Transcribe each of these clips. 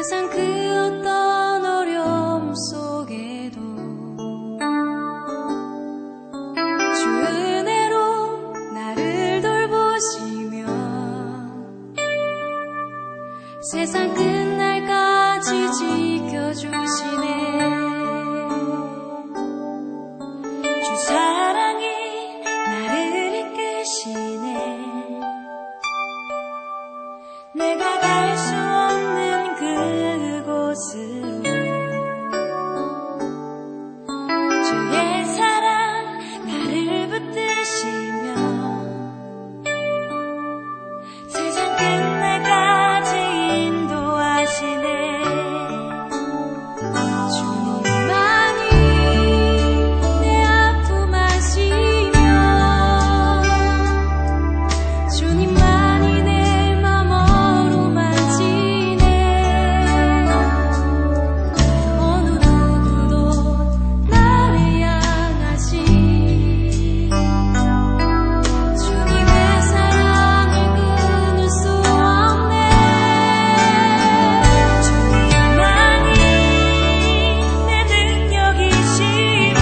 세상 그 어떤 어려움 속에도 주 은혜로 나를 돌보시며 세상 끝날까지 지켜주시네. 주 사랑이 나를 이끄시네. 내가 갈 수 없는 그곳으로 주의 사랑 나를 붙드시며 세상 끝날까지 인도하시네. 주님만이 내 아픔 아시며 주님만이 내 맘 어루만지네. 어느 누구도 나를 향하시 주님의 사랑을 끊을 수 없네. 주님만이 내 능력이시며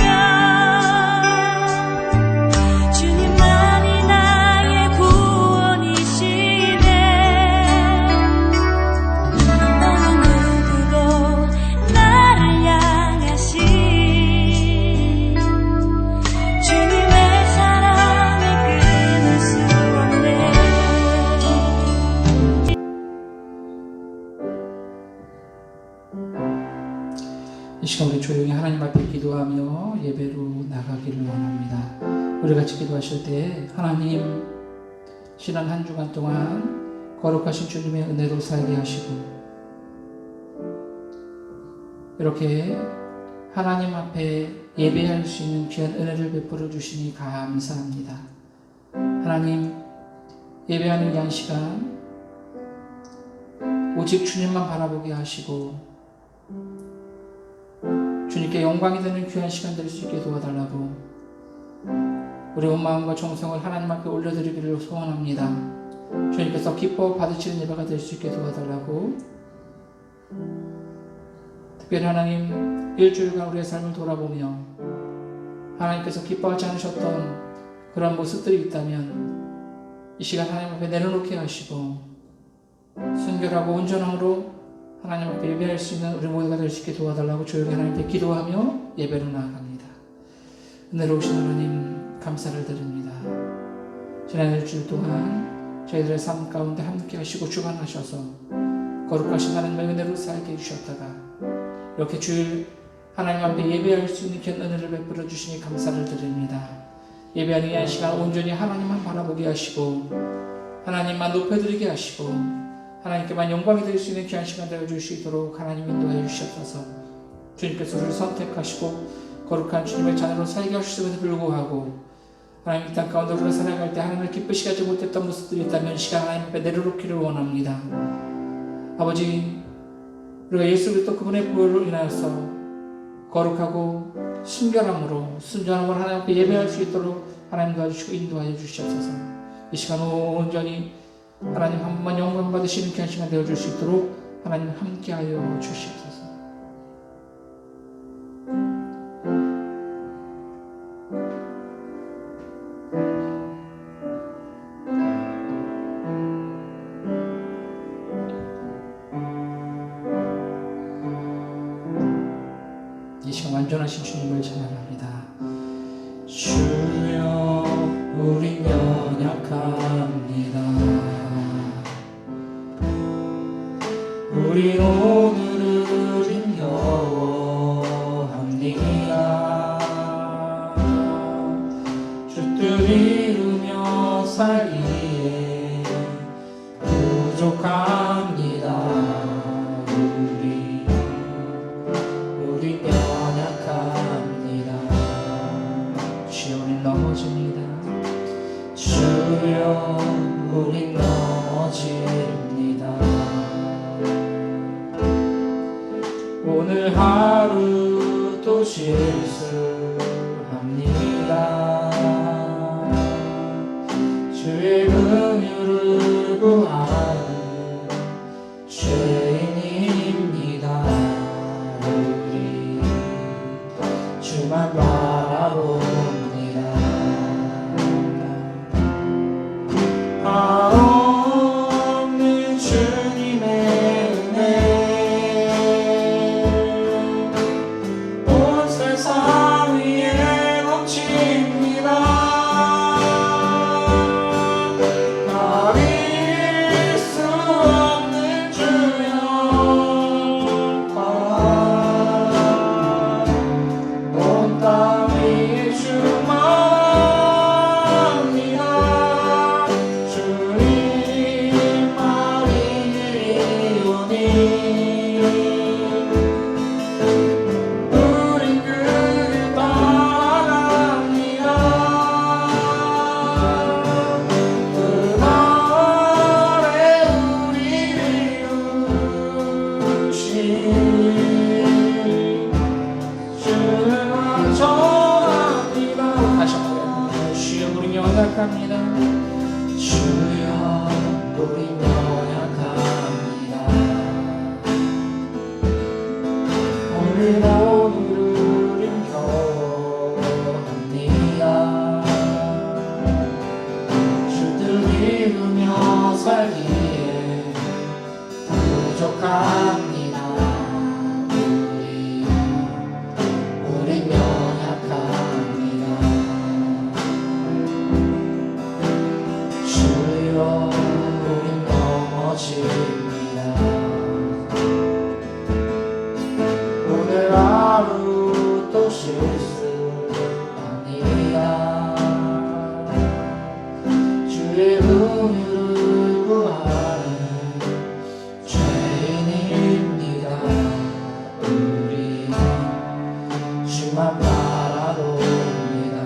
주님만이 나의 구원이시네. 어느 누구도 나를 향하시 주님의 사랑을 끊을 수 없네. 이 시간 우리 조용히 하나님 앞에 기도하며 예배로 나가기를 원합니다. 우리 같이 기도하실 때 하나님, 지난 한 주간 동안 거룩하신 주님의 은혜로 살게 하시고 이렇게 하나님 앞에 예배할 수 있는 귀한 은혜를 베풀어 주시니 감사합니다. 하나님, 예배하는 이 한 시간 오직 주님만 바라보게 하시고 주님께 영광이 되는 귀한 시간 될 수 있게 도와달라고 우리 온 마음과 정성을 하나님 앞에 올려드리기를 소원합니다. 주님께서 기뻐 받으시는 예배가 될 수 있게 도와달라고 특별히 하나님, 일주일간 우리의 삶을 돌아보며 하나님께서 기뻐하지 않으셨던 그런 모습들이 있다면 이 시간 하나님 앞에 내려놓게 하시고 순결하고 온전함으로 하나님 앞에 예배할 수 있는 우리 모두가 될 수 있게 도와달라고 조용히 하나님 앞에 기도하며 예배로 나아갑니다. 은혜로우신 하나님, 감사를 드립니다. 지난 일주일 동안 저희들의 삶 가운데 함께 하시고 주관하셔서 거룩하신 하나님의 은혜로 살게 해주셨다가 이렇게 주일 하나님 앞에 예배할 수 있는 귀한 은혜를 베풀어 주시니 감사를 드립니다. 예배하는 이 한 시간 온전히 하나님만 바라보게 하시고 하나님만 높여드리게 하시고 하나님께만 영광이 될 수 있는 귀한 시간 되어줄 수 있도록 하나님 인도해 주시옵소서. 주님께서 우리를 선택하시고 거룩한 주님의 자녀로 살게 하셨음에도 불구하고 하나님 이 땅 가운데 우리가 살아갈 때 하나님을 기쁘시게 하지 못했던 모습들이 있다면 이 시간 하나님 앞에 내려놓기를 원합니다. 아버지, 우리가 예수 그리스도 그분의 보혈로 인하여서 거룩하고 순결함으로 순전함으로 하나님 앞에 예배할 수 있도록 하나님 도와주시고 인도하여 주시옵소서. 이 시간 온전히 하나님 한 번만 영광 받으시는 귀한 시간 되어줄 수 있도록 하나님 함께하여 주시옵소서. 이 시간 완전하신 주님을 찬양합니다. 주여, 우리 연약합니다. 우리 오늘을 힘겨워합니다. 주 뜻 이루며 살기에 부족합니다. 우리 연약합니다. 주여, 우리 넘어집니다. 주여, 우리 넘어집니다. 오늘 하루 또 실수합니다. 주의 긍휼을 구하는 죄인입니다. 살기에 부족합니다. 우린 연약합니다. 주여 우린 넘어집니다. 오늘 하루 또 실수합니다. 주의 은혜를 구하는 죄인입니다. 우리 주만 바라봅니다.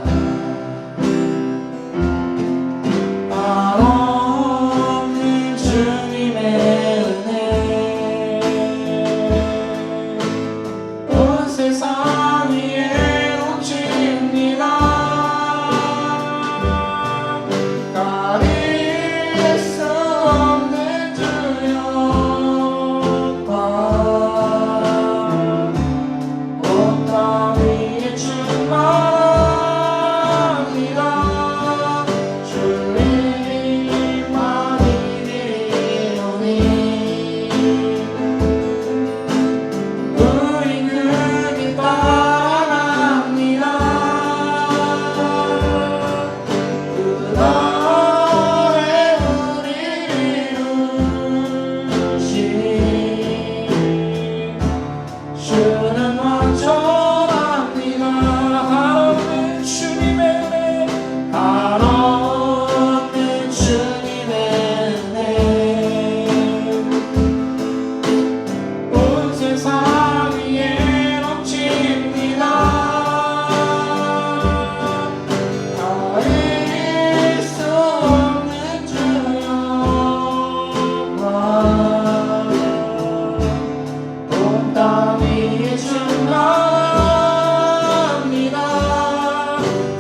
한없는 주님의 은혜 온 세상 위에 넘칩니다. 가릴 수 없는 주여 온 땅 위에 충만합니다. 주님만이 이기오니 우린 그길 따라갑니다. 그 날에 우리를 이루시니 주는 완전합니다. 한없는 주님의 은혜 한없는 주님의 은혜 온 세상 위에 넘칩니다. 가릴 수 없는 주여 온 땅 위에 충만합니다.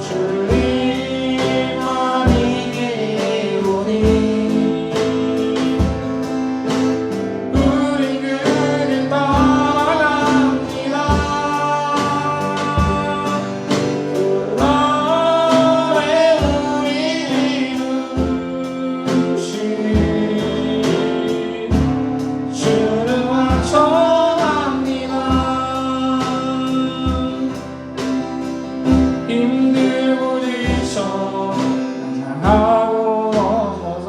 주님만이 이기오니 우린 그길 따라갑니다. 그 날에 우리를 이루시니 주는 완전합니다. 힘들고 지쳐 낭낭하고 넘어서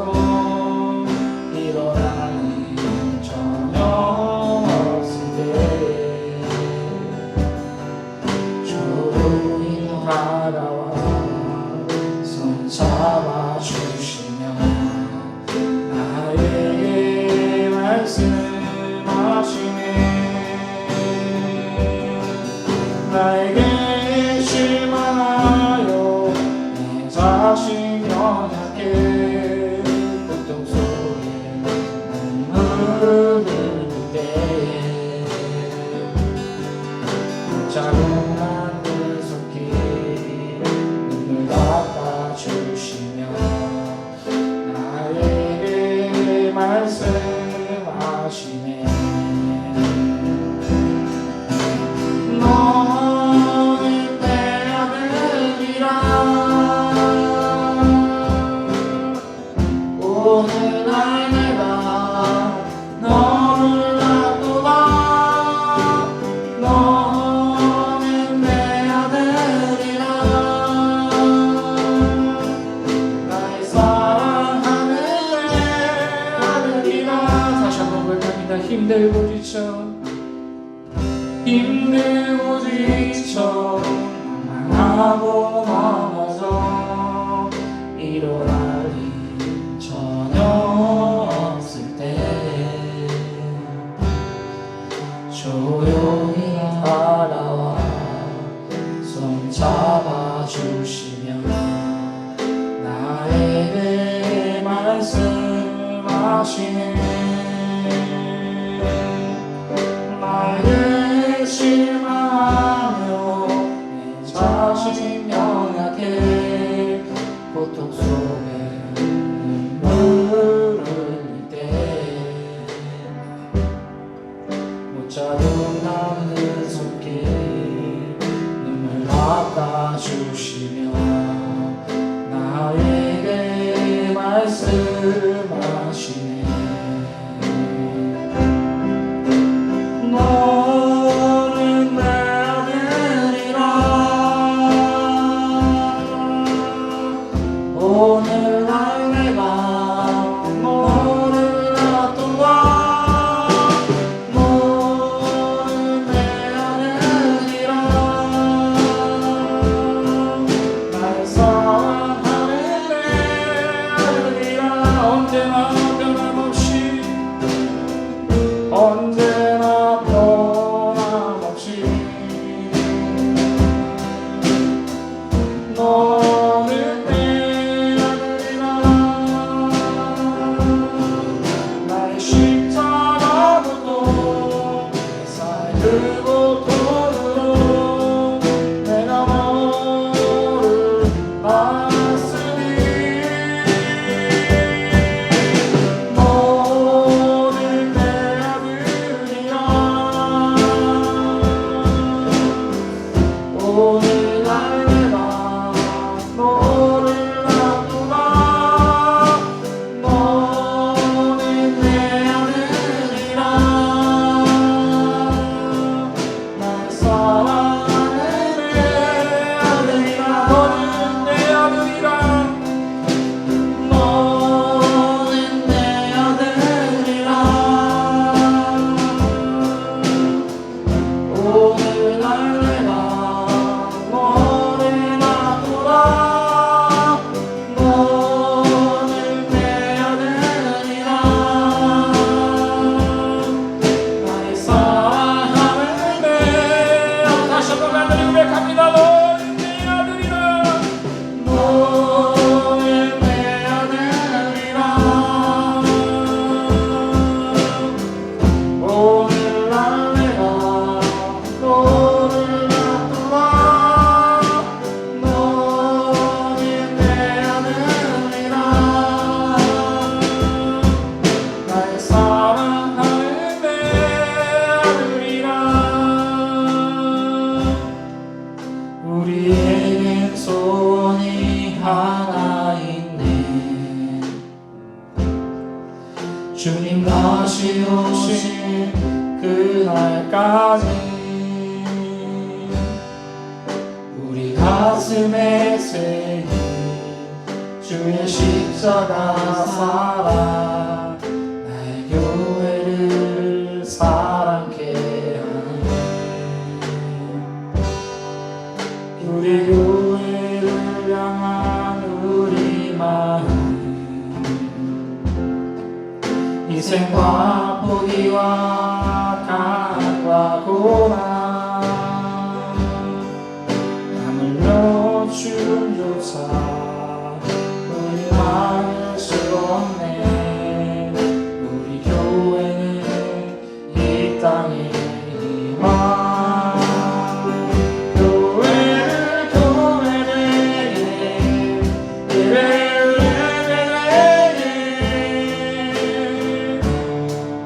일어날 일 전혀 없을 때 조용히 다가와 손 잡아주시며 나에게 말씀하시네. 나에게 실망하여 내 자신 연약해 고통 속에 눈물을 흘릴 때 자국난 그 손길 눈물 닦아주시며 나에게 말씀하시네. 너는 내 아들이라 오늘날 내가 너를 놔두다. 너는 내 아들이라 나의 사랑하는 내 아들이라. 다시 한번 고백합니다. 힘들고 지쳐 하고 넘어져 일어날 일 전혀 없을 때 조용히 알아와 손 잡아주시며 나에게 말씀하시네. 나에게 실망하며 내 자신 연약해 고통 속에 눈물을 흘릴 때 못 자국난 그 손길 눈물 닦아주시며 나에게 말씀하시 언제나 변함없이 너는 내 아들이라 나의 십자가부터 살 고통으로 내가 너를 봤으니 너는 내 아들이라 오늘날 내가 너를 놔두라 너는 내 아들이라 날 사랑하는 내 아들이라 너는 내 아들이라 너는 내 아들이라 오늘날 내가 너를 놔두라 너는 내 아들이라 나의 사랑하는 내 아들 다시 한번 하나님 고백합니다 너는 내 아들이라 너는 내 아들이라 오늘날 내가 너를 놔두라 너는 내 아들이라 나의 사랑하는 내 아들이라 우리에겐 소원이 하나 있네 주님 다시 오신 그날까지 우리 가슴에 새긴 주의 십자가 사랑 나의 교회를 사랑케 하네 우리 교회를 향한 우리 마음 희생과 포기와 강과 고난 남을 죽음조차 우리 막을 수 없네 우리 교회는 이 땅에 희망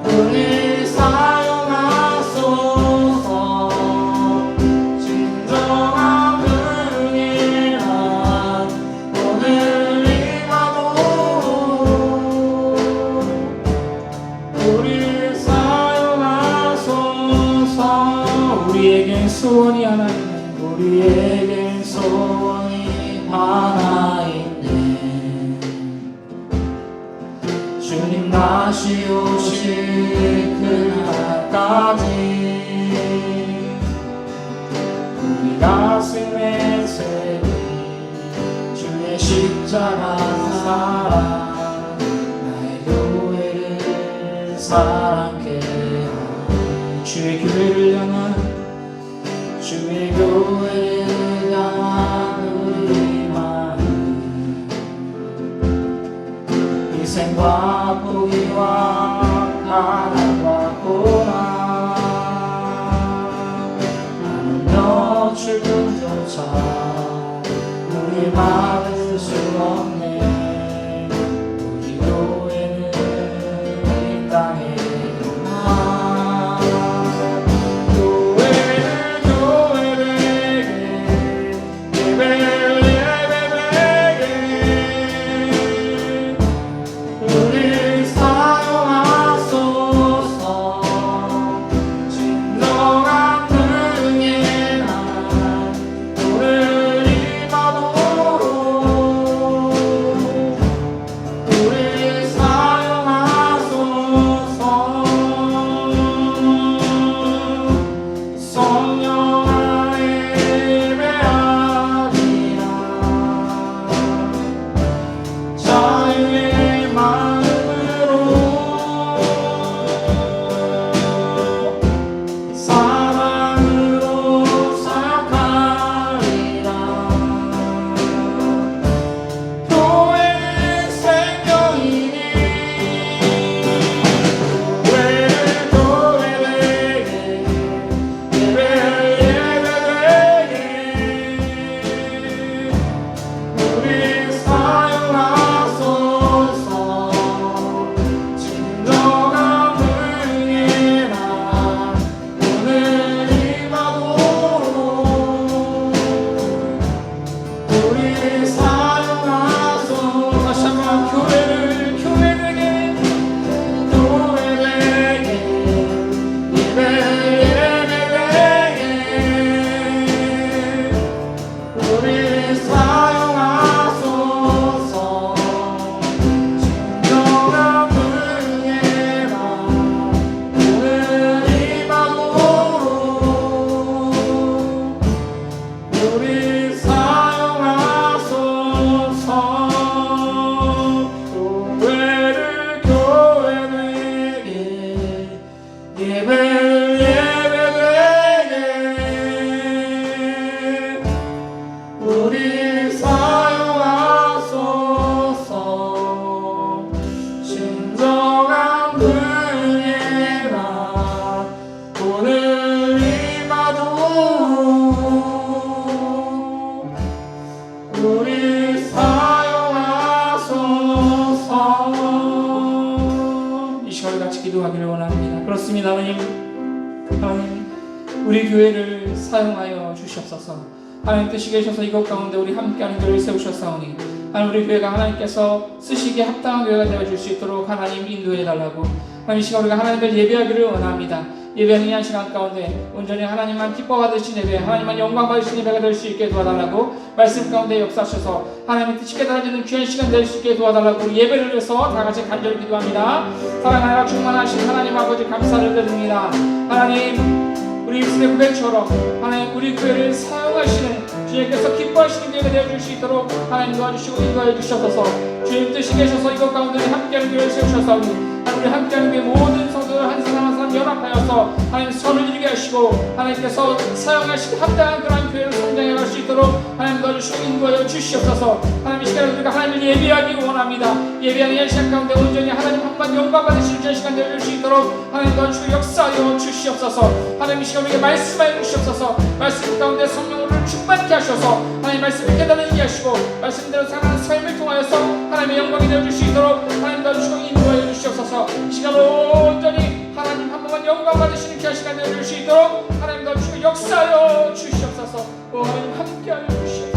우리 사용하소서 진정한 분이란 오늘 임하도 우리 사용하소서 우리에겐 소원이 하나 있네 우리에겐 소원이 하나 있네 주님 다시 오실 그날까지 우리 가슴에 새긴 주의 십자가 사랑 나의 교회를 사랑케 하네 주의 교회를 향한 주의 교회를 향한 우리 마음 희생과 포기와 가난과 고난 하며 죽음조차 우리 막을 수 없네 우리 교회는 이 땅에 희망 교회를 우리 사용하소서 진정한 능히 난 오늘 임하도록 기도하기를 원합니다. 그렇습니다. 하나님 우리 교회를 사용하여 주시옵소서. 하나님 뜻이 계셔서 이곳 가운데 우리 함께하는 교회를 세우셨사오니 하나님 우리 교회가 하나님께서 쓰시기에 합당한 교회가 되어줄 수 있도록 하나님 인도해달라고 하나님 이 시간 우리가 하나님을 예배하기를 원합니다. 예배하는 이 한 시간 가운데 온전히 하나님만 기뻐 받으신 예배, 하나님만 영광 받으신 예배가 될 수 있게 도와달라고 말씀 가운데 역사하셔서 하나님의 뜻이 깨달아지는 귀한 시간 될 수 있게 도와달라고 예배를 위해서 다 같이 간절히 기도합니다. 사랑하여 충만하신 하나님 아버지 감사를 드립니다. 하나님 우리 입술의 고백처럼 하나님 우리 교회를 사용하시는 주님께서 기뻐하시는 교회가 되어줄 수 있도록 하나님 도와주시고 인도하여 주셔서 주님 뜻이 계셔서 이것 가운데 함께하는 교회를 세우셨사오니 우리 함께하는 교회 모든 성도들 한 사람 한 사람 연합하여서 하나님 선을 이루게 하시고 하나님께서 사용하시고 합당한 그러한 교회를 성장해 갈 수 있도록 하나님 도와주시고 인도하여 주시옵소서. 하나님 이 시간에 우리가 하나님을 예배하기 원합니다. 예배하는 이 시간 가운데 온전히 하나님 한번 영광 받으시는 그 시간 되어줄 수 있도록 하나님 도와주시고 역사하여 주시옵소서. 하나님 이 시간 우리에게 말씀하여 주시옵소서. 말씀 가운데 성령으로 충만케 하셔서 하나님 말씀을 깨달게 하시고 말씀대로 사는 삶을 통하여서 하나님의 영광이 되어줄 수 있도록 하나님 도와주시고 인도하여 주시옵소서. 이 시간 온전히 하나님 한 번만 영광 받으시는 귀한 시간 되어줄 수 있도록 하나님 도와주시고 역사하여 주시옵소서. 하나님 함께하여 주시옵소서.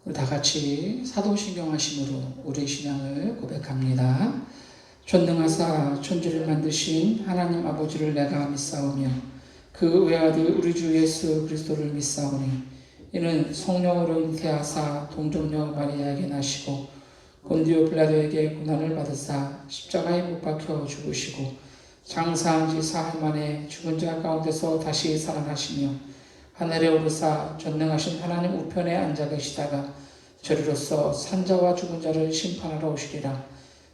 우리 다 같이 사도신경 하심으로 우리의 신앙을 고백합니다. 전능하사 천지를 만드신 하나님 아버지를 내가 믿사오며 그 외아들 우리 주 예수 그리스도를 믿사오니 이는 성령으로 잉태하사 동정녀 마리아에게 나시고 본디오 빌라도에게 고난을 받으사 십자가에 못 박혀 죽으시고 장사한 지 사흘 만에 죽은 자 가운데서 다시 살아나시며 하늘에 오르사 전능하신 하나님 우편에 앉아 계시다가 저리로서 산자와 죽은 자를 심판하러 오시리라.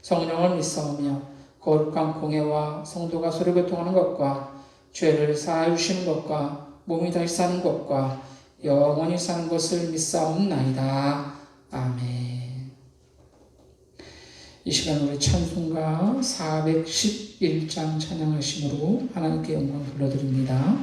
성령을 믿사오며 거룩한 공회와 성도가 서로 교통하는 것과 죄를 사하여 주시는 것과 몸이 다시 사는 것과 영원히 사는 것을 믿사옵나이다. 아멘. 이 시간 우리 찬송가 411장 찬양하심으로 하나님께 영광 돌려드립니다.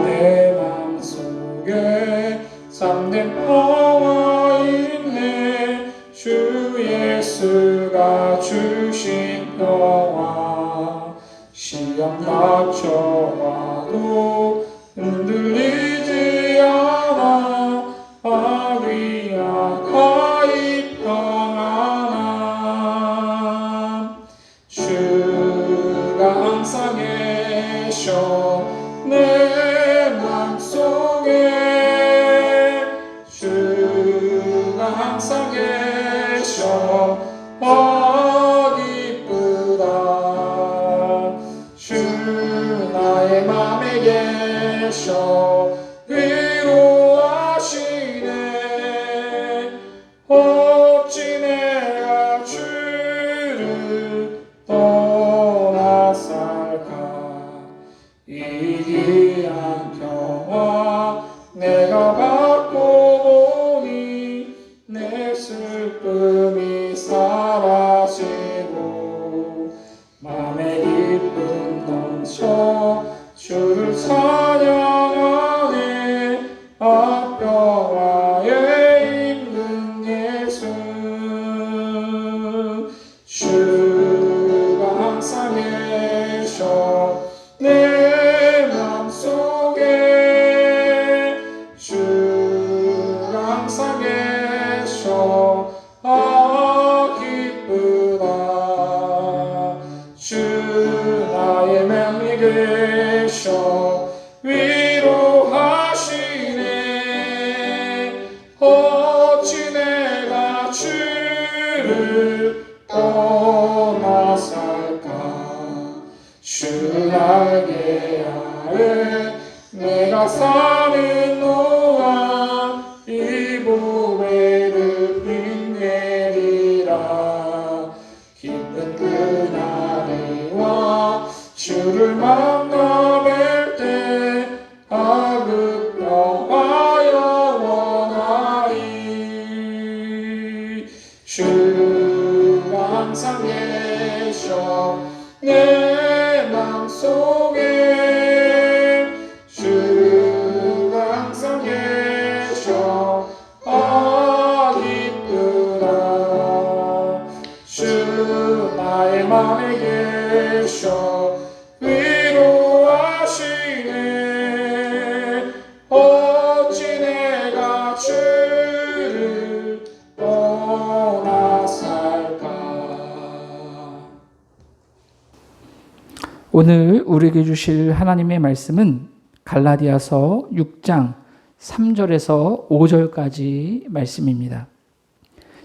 내 맘속에 참된 평화 있네. 주 예수가 주신 평화. 시험 닥쳐와도 흔들리지 않아. 아귀 아카이 평안함. 주가 항상 계셔 내 맘속에. 주가 항상 계셔 기쁘다. 주 나의 맘에 계셔 위로하시네. 어찌 내가 주를 떠나 살까. 이 귀한 평화 내가 받고 보니 내 슬픔이 사라지고 맘에 기쁨 넘쳐 주를 찬양하네. 평화에 있는 예수. 주가 항상 계셔 내 맘속에. 주가 항상 계셔 기쁘다. 주 나의 맘에 계셔 위로하시네. 어찌 내가 주를 떠나 살까. 주 알게 하에 내가 사는 동안 이 보배를 빛내리라. 기쁜 만나 뵐 때 아름다워 영원하리. 주가 항상 계셔 내 맘속에. 주가 항상 계셔 기쁘다. 주 나의 맘에 계셔 위로하시네. 어찌 내가 주를 떠나 살까. 오늘 우리에게 주실 하나님의 말씀은 갈라디아서 6장 3절에서 5절까지 말씀입니다.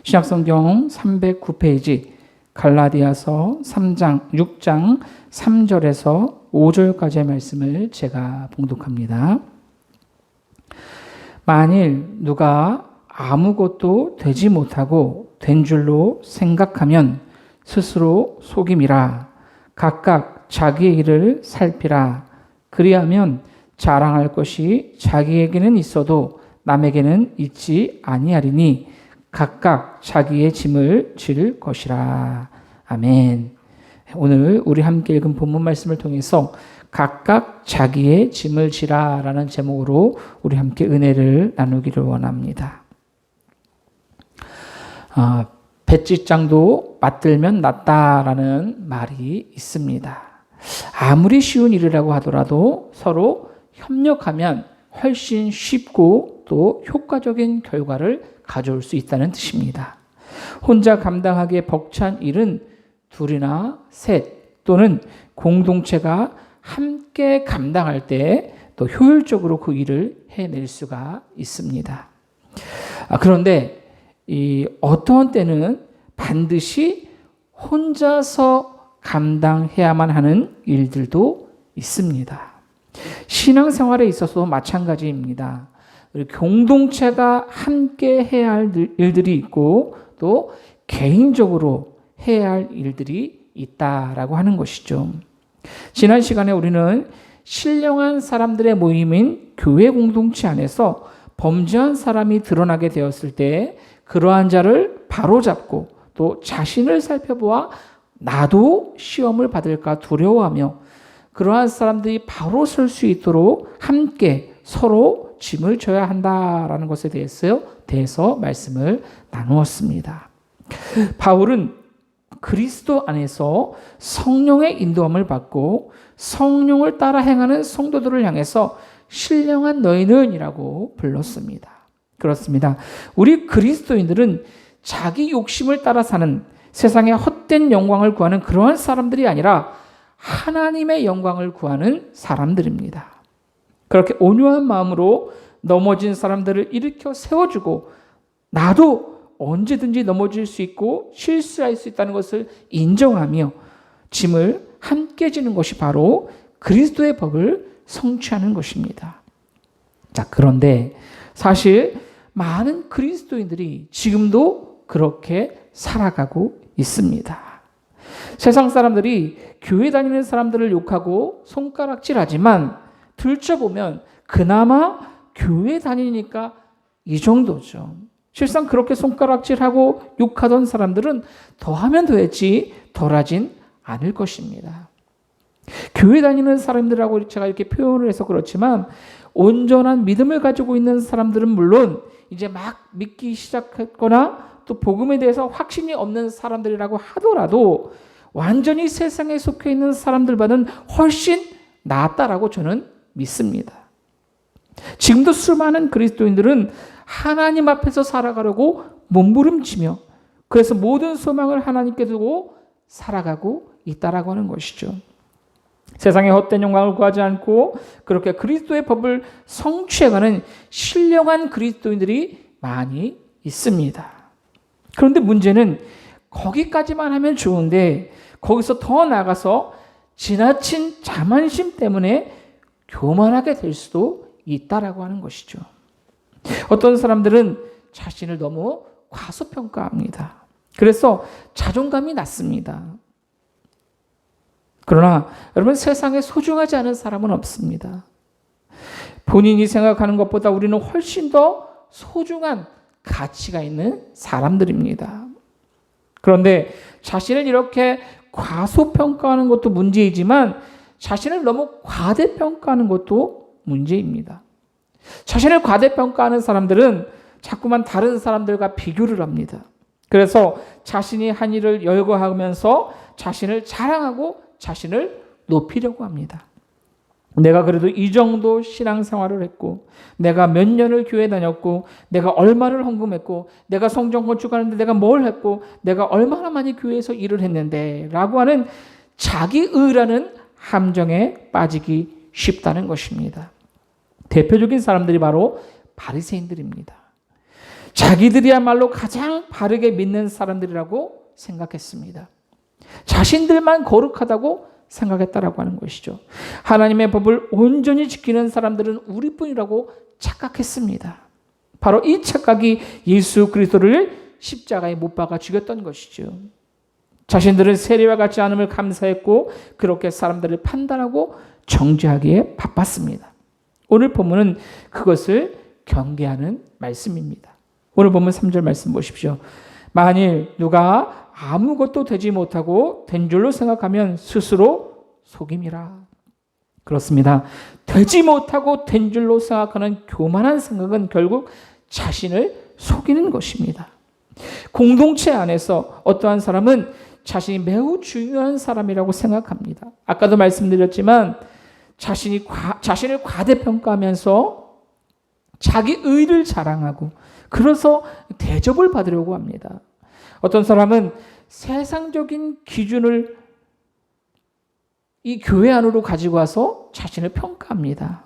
신약성경 309페이지 갈라디아서 6장 3절에서 5절까지의 말씀을 제가 봉독합니다. 만일 누가 아무것도 되지 못하고 된 줄로 생각하면 스스로 속임이라. 각각 자기의 일을 살피라. 그리하면 자랑할 것이 자기에게는 있어도 남에게는 있지 아니하리니 각각 자기의 짐을 질 것이라. 아멘. 오늘 우리 함께 읽은 본문 말씀을 통해서 각각 자기의 짐을 지라 라는 제목으로 우리 함께 은혜를 나누기를 원합니다. 배찢장도 맞들면 낫다라는 말이 있습니다. 아무리 쉬운 일이라고 하더라도 서로 협력하면 훨씬 쉽고 또 효과적인 결과를 가져올 수 있다는 뜻입니다. 혼자 감당하기에 벅찬 일은 둘이나 셋 또는 공동체가 함께 감당할 때 또 효율적으로 그 일을 해낼 수가 있습니다. 그런데 어떤 때는 반드시 혼자서 감당해야만 하는 일들도 있습니다. 신앙생활에 있어서도 마찬가지입니다. 공동체가 함께 해야 할 일들이 있고 또 개인적으로 해야 할 일들이 있다라고 하는 것이죠. 지난 시간에 우리는 신령한 사람들의 모임인 교회 공동체 안에서 범죄한 사람이 드러나게 되었을 때 그러한 자를 바로잡고 또 자신을 살펴보아 나도 시험을 받을까 두려워하며 그러한 사람들이 바로 설 수 있도록 함께 서로 짐을 져야 한다라는 것에 대해서 말씀을 나누었습니다. 바울은 그리스도 안에서 성령의 인도함을 받고 성령을 따라 행하는 성도들을 향해서 신령한 너희는 이라고 불렀습니다. 그렇습니다. 우리 그리스도인들은 자기 욕심을 따라 사는 세상의 헛된 영광을 구하는 그러한 사람들이 아니라 하나님의 영광을 구하는 사람들입니다. 그렇게 온유한 마음으로 넘어진 사람들을 일으켜 세워주고 나도 언제든지 넘어질 수 있고 실수할 수 있다는 것을 인정하며 짐을 함께 지는 것이 바로 그리스도의 법을 성취하는 것입니다. 자, 그런데 사실 많은 그리스도인들이 지금도 그렇게 살아가고 있습니다. 세상 사람들이 교회 다니는 사람들을 욕하고 손가락질하지만 들춰보면 그나마 교회 다니니까 이 정도죠. 실상 그렇게 손가락질하고 욕하던 사람들은 더하면 더했지 덜하진 않을 것입니다. 교회 다니는 사람들하고 제가 이렇게 표현을 해서 그렇지만 온전한 믿음을 가지고 있는 사람들은 물론 이제 막 믿기 시작했거나 또 복음에 대해서 확신이 없는 사람들이라고 하더라도 완전히 세상에 속해 있는 사람들보다는 훨씬 낫다라고 저는 믿습니다. 지금도 수많은 그리스도인들은 하나님 앞에서 살아가려고 몸부림치며 그래서 모든 소망을 하나님께 두고 살아가고 있다라고 하는 것이죠. 세상의 헛된 영광을 구하지 않고 그렇게 그리스도의 법을 성취해가는 신령한 그리스도인들이 많이 있습니다. 그런데 문제는 거기까지만 하면 좋은데 거기서 더 나아가서 지나친 자만심 때문에 교만하게 될 수도 있다라고 하는 것이죠. 어떤 사람들은 자신을 너무 과소평가합니다. 그래서 자존감이 낮습니다. 그러나 여러분, 세상에 소중하지 않은 사람은 없습니다. 본인이 생각하는 것보다 우리는 훨씬 더 소중한 가치가 있는 사람들입니다. 그런데 자신을 이렇게 과소평가하는 것도 문제이지만 자신을 너무 과대평가하는 것도 문제입니다. 자신을 과대평가하는 사람들은 자꾸만 다른 사람들과 비교를 합니다. 그래서 자신이 한 일을 열거하면서 자신을 자랑하고 자신을 높이려고 합니다. 내가 그래도 이 정도 신앙생활을 했고, 내가 몇 년을 교회 다녔고, 내가 얼마를 헌금했고, 내가 성전 건축하는데 내가 뭘 했고, 내가 얼마나 많이 교회에서 일을 했는데 라고 하는 자기의라는 함정에 빠지기 쉽다는 것입니다. 대표적인 사람들이 바로 바리새인들입니다. 자기들이야말로 가장 바르게 믿는 사람들이라고 생각했습니다. 자신들만 거룩하다고 생각했다라고 하는 것이죠. 하나님의 법을 온전히 지키는 사람들은 우리뿐이라고 착각했습니다. 바로 이 착각이 예수 그리스도를 십자가에 못 박아 죽였던 것이죠. 자신들은 세리와 같지 않음을 감사했고 그렇게 사람들을 판단하고 정죄하기에 바빴습니다. 오늘 본문은 그것을 경계하는 말씀입니다. 오늘 본문 3절 말씀 보십시오. 만일 누가 아무것도 되지 못하고 된 줄로 생각하면 스스로 속임이라. 그렇습니다. 되지 못하고 된 줄로 생각하는 교만한 생각은 결국 자신을 속이는 것입니다. 공동체 안에서 어떠한 사람은 자신이 매우 중요한 사람이라고 생각합니다. 아까도 말씀드렸지만 자신을 과대평가하면서 자기 의를 자랑하고 그래서 대접을 받으려고 합니다. 어떤 사람은 세상적인 기준을 이 교회 안으로 가지고 와서 자신을 평가합니다.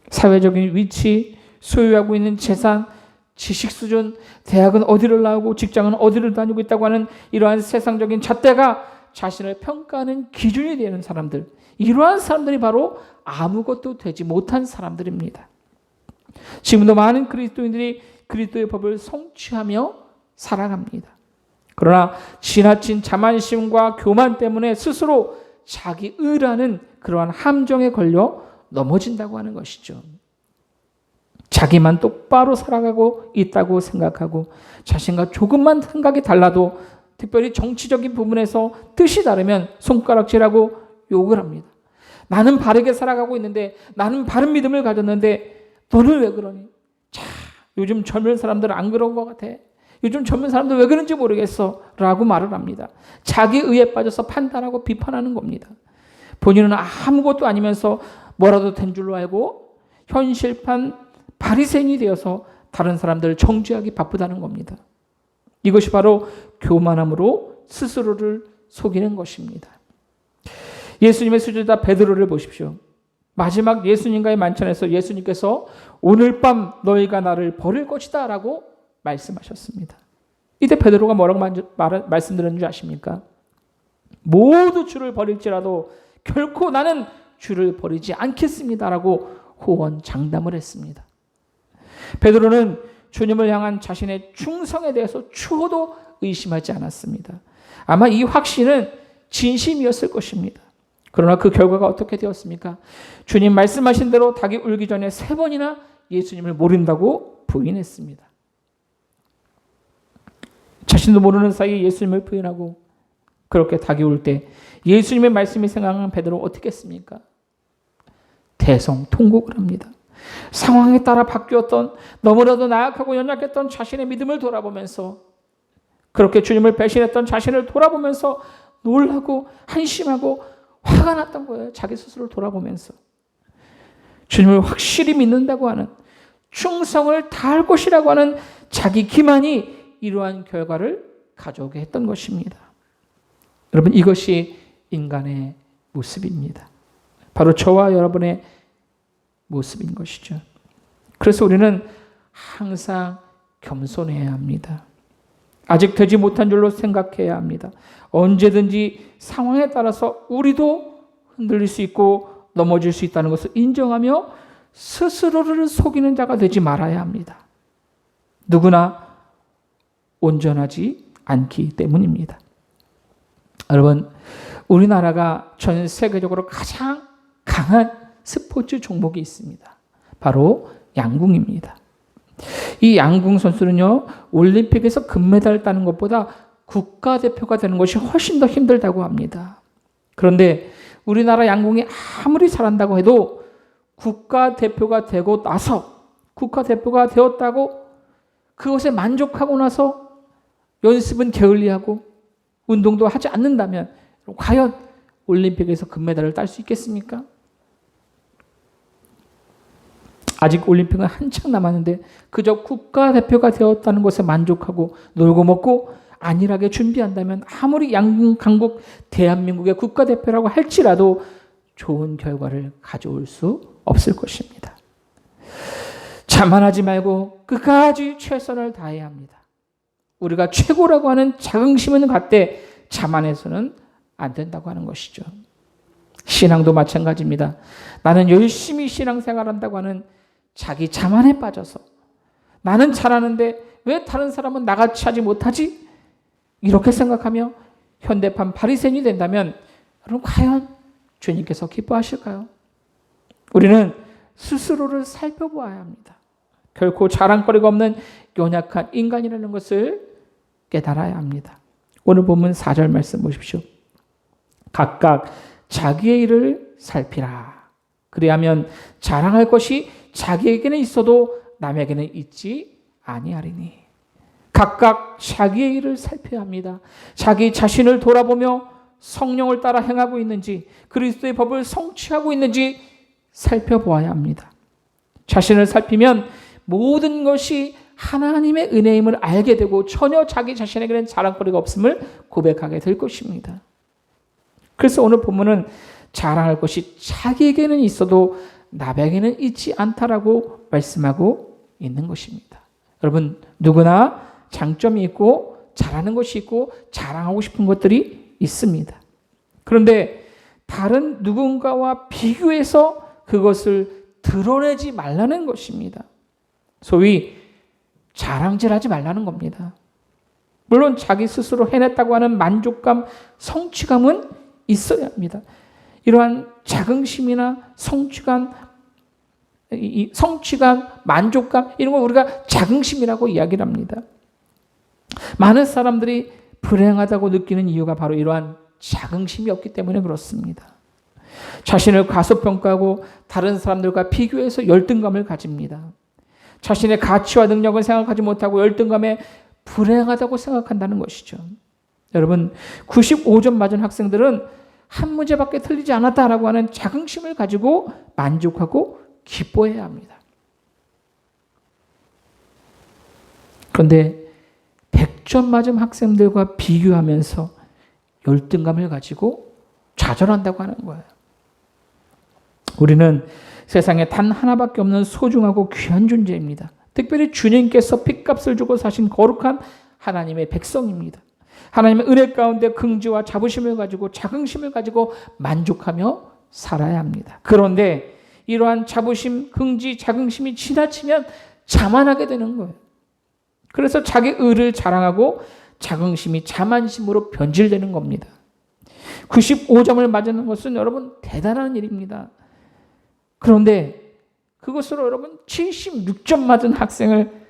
사회적인 위치, 소유하고 있는 재산, 지식 수준, 대학은 어디를 나오고 직장은 어디를 다니고 있다고 하는 이러한 세상적인 잣대가 자신을 평가하는 기준이 되는 사람들, 이러한 사람들이 바로 아무것도 되지 못한 사람들입니다. 지금도 많은 그리스도인들이 그리스도의 법을 성취하며 살아갑니다. 그러나 지나친 자만심과 교만 때문에 스스로 자기 의라는 그러한 함정에 걸려 넘어진다고 하는 것이죠. 자기만 똑바로 살아가고 있다고 생각하고 자신과 조금만 생각이 달라도 특별히 정치적인 부분에서 뜻이 다르면 손가락질하고 욕을 합니다. 나는 바르게 살아가고 있는데, 나는 바른 믿음을 가졌는데 너는 왜 그러니? 자, 요즘 젊은 사람들은 안 그런 것 같아. 요즘 젊은 사람들 왜 그런지 모르겠어 라고 말을 합니다. 자기 의에 빠져서 판단하고 비판하는 겁니다. 본인은 아무것도 아니면서 뭐라도 된 줄로 알고 현실판 바리새인이 되어서 다른 사람들을 정죄하기 바쁘다는 겁니다. 이것이 바로 교만함으로 스스로를 속이는 것입니다. 예수님의 수제자 베드로를 보십시오. 마지막 예수님과의 만찬에서 예수님께서 오늘 밤 너희가 나를 버릴 것이다 라고 말씀하셨습니다. 이때 베드로가 뭐라고 말씀드렸는지 아십니까? 모두 주를 버릴지라도 결코 나는 주를 버리지 않겠습니다 라고 호언 장담을 했습니다. 베드로는 주님을 향한 자신의 충성에 대해서 추호도 의심하지 않았습니다. 아마 이 확신은 진심이었을 것입니다. 그러나 그 결과가 어떻게 되었습니까? 주님 말씀하신 대로 닭이 울기 전에 3번이나 예수님을 모른다고 부인했습니다. 자신도 모르는 사이에 예수님을 부인하고 그렇게 닭이 울 때 예수님의 말씀이 생각나는 베드로 어떻게 했습니까? 대성통곡을 합니다. 상황에 따라 바뀌었던, 너무나도 나약하고 연약했던 자신의 믿음을 돌아보면서, 그렇게 주님을 배신했던 자신을 돌아보면서 놀라고 한심하고 화가 났던 거예요. 자기 스스로를 돌아보면서. 주님을 확실히 믿는다고 하는, 충성을 다할 것이라고 하는 자기 기만이 이러한 결과를 가져오게 했던 것입니다. 여러분, 이것이 인간의 모습입니다. 바로 저와 여러분의 모습인 것이죠. 그래서 우리는 항상 겸손해야 합니다. 아직 되지 못한 줄로 생각해야 합니다. 언제든지 상황에 따라서 우리도 흔들릴 수 있고 넘어질 수 있다는 것을 인정하며 스스로를 속이는 자가 되지 말아야 합니다. 누구나 온전하지 않기 때문입니다. 여러분, 우리나라가 전 세계적으로 가장 강한 스포츠 종목이 있습니다. 바로 양궁입니다. 이 양궁 선수는요, 올림픽에서 금메달을 따는 것보다 국가대표가 되는 것이 훨씬 더 힘들다고 합니다. 그런데 우리나라 양궁이 아무리 잘한다고 해도 국가대표가 되고 나서, 국가대표가 되었다고 그것에 만족하고 나서 연습은 게을리하고 운동도 하지 않는다면 과연 올림픽에서 금메달을 딸 수 있겠습니까? 아직 올림픽은 한창 남았는데 그저 국가대표가 되었다는 것에 만족하고 놀고 먹고 안일하게 준비한다면 아무리 양궁 강국 대한민국의 국가대표라고 할지라도 좋은 결과를 가져올 수 없을 것입니다. 자만하지 말고 끝까지 최선을 다해야 합니다. 우리가 최고라고 하는 자긍심은 갖되 자만해서는 안 된다고 하는 것이죠. 신앙도 마찬가지입니다. 나는 열심히 신앙생활한다고 하는 자기 자만에 빠져서 나는 잘하는데 왜 다른 사람은 나같이 하지 못하지? 이렇게 생각하며 현대판 바리새인이 된다면 여러분, 과연 주님께서 기뻐하실까요? 우리는 스스로를 살펴보아야 합니다. 결코 자랑거리가 없는 연약한 인간이라는 것을 깨달아야 합니다. 오늘 본문 4절 말씀 보십시오. 각각 자기의 일을 살피라. 그리하면 자랑할 것이 자기에게는 있어도 남에게는 있지 아니하리니. 각각 자기의 일을 살펴야 합니다. 자기 자신을 돌아보며 성령을 따라 행하고 있는지, 그리스도의 법을 성취하고 있는지 살펴보아야 합니다. 자신을 살피면 모든 것이 하나님의 은혜임을 알게 되고 전혀 자기 자신에게는 자랑거리가 없음을 고백하게 될 것입니다. 그래서 오늘 본문은 자랑할 것이 자기에게는 있어도 남에게는 있지 않다라고 말씀하고 있는 것입니다. 여러분, 누구나 장점이 있고 잘하는 것이 있고 자랑하고 싶은 것들이 있습니다. 그런데 다른 누군가와 비교해서 그것을 드러내지 말라는 것입니다. 소위 자랑질하지 말라는 겁니다. 물론 자기 스스로 해냈다고 하는 만족감, 성취감은 있어야 합니다. 이러한 자긍심이나 성취감, 만족감, 이런 거 우리가 자긍심이라고 이야기를 합니다. 많은 사람들이 불행하다고 느끼는 이유가 바로 이러한 자긍심이 없기 때문에 그렇습니다. 자신을 과소평가하고 다른 사람들과 비교해서 열등감을 가집니다. 자신의 가치와 능력을 생각하지 못하고 열등감에 불행하다고 생각한다는 것이죠. 여러분, 95점 맞은 학생들은 한 문제밖에 틀리지 않았다라고 하는 자긍심을 가지고 만족하고 기뻐해야 합니다. 그런데 100점 맞은 학생들과 비교하면서 열등감을 가지고 좌절한다고 하는 거예요. 우리는 세상에 단 하나밖에 없는 소중하고 귀한 존재입니다. 특별히 주님께서 핏값을 주고 사신 거룩한 하나님의 백성입니다. 하나님의 은혜 가운데 긍지와 자부심을 가지고 자긍심을 가지고 만족하며 살아야 합니다. 그런데 이러한 자부심, 긍지, 자긍심이 지나치면 자만하게 되는 거예요. 그래서 자기 의를 자랑하고 자긍심이 자만심으로 변질되는 겁니다. 95점을 맞는 것은 여러분 대단한 일입니다. 그런데 그것으로 여러분 76점 맞은 학생을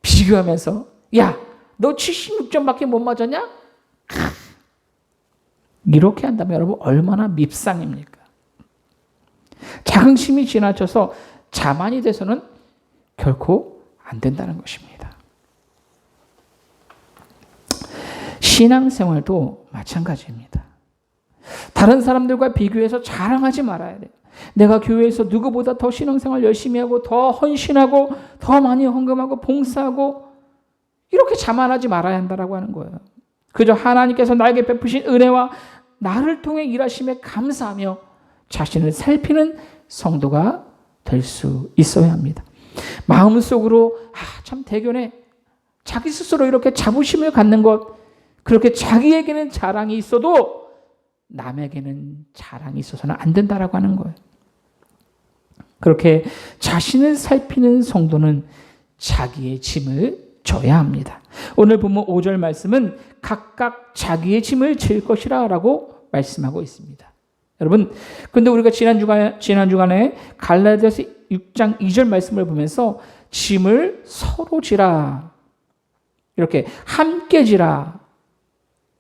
비교하면서 야, 너 76점밖에 못 맞았냐? 이렇게 한다면 여러분 얼마나 밉상입니까? 자긍심이 지나쳐서 자만이 돼서는 결코 안 된다는 것입니다. 신앙생활도 마찬가지입니다. 다른 사람들과 비교해서 자랑하지 말아야 돼요. 내가 교회에서 누구보다 더 신앙생활 열심히 하고 더 헌신하고 더 많이 헌금하고 봉사하고 이렇게 자만하지 말아야 한다라고 하는 거예요. 그저 하나님께서 나에게 베푸신 은혜와 나를 통해 일하심에 감사하며 자신을 살피는 성도가 될 수 있어야 합니다. 마음속으로 참 대견해. 자기 스스로 이렇게 자부심을 갖는 것, 그렇게 자기에게는 자랑이 있어도 남에게는 자랑이 있어서는 안 된다라고 하는 거예요. 그렇게 자신을 살피는 성도는 자기의 짐을 져야 합니다. 오늘 본문 5절 말씀은 각각 자기의 짐을 질 것이라 라고 말씀하고 있습니다. 여러분, 근데 우리가 지난 주간에 갈라디아서 6장 2절 말씀을 보면서 짐을 서로 지라, 이렇게 함께 지라,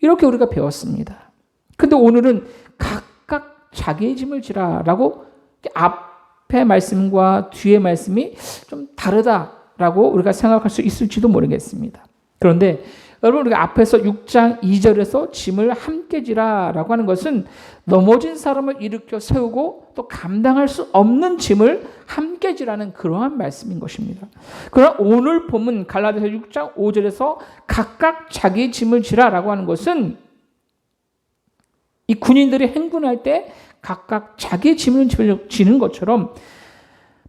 이렇게 우리가 배웠습니다. 근데 오늘은 각각 자기의 짐을 지라 라고 앞에 말씀과 뒤의 말씀이 좀 다르다라고 우리가 생각할 수 있을지도 모르겠습니다. 그런데 여러분, 우리가 앞에서 6장 2절에서 짐을 함께 지라라고 하는 것은 넘어진 사람을 일으켜 세우고 또 감당할 수 없는 짐을 함께 지라는 그러한 말씀인 것입니다. 그러나 오늘 본문 갈라디아서 6장 5절에서 각각 자기 짐을 지라라고 하는 것은 이 군인들이 행군할 때 각각 자기 짐을 지는 것처럼